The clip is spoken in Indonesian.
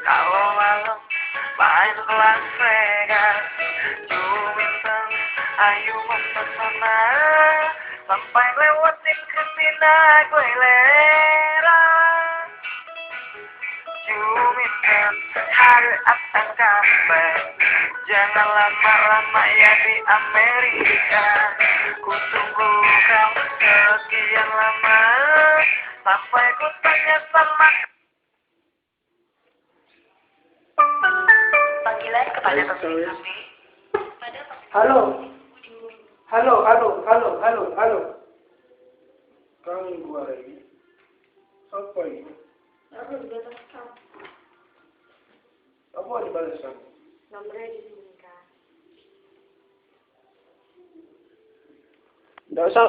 Kalau malam main ke Las Vegas, Juminten ayu mempesona, sampai lewatin Christina Aguilera. Juminten hari akan comeback, jangan lama-lama ya di Amerika. Ku tunggu kau sekian lama, sampai ku tanya sama. Panggilan kepada pemilik kami. Halo. Kang gua lagi. Apa ini? Aku juga tahu. Apa dibalasan? Nomornya di sini kan. Nggak usah,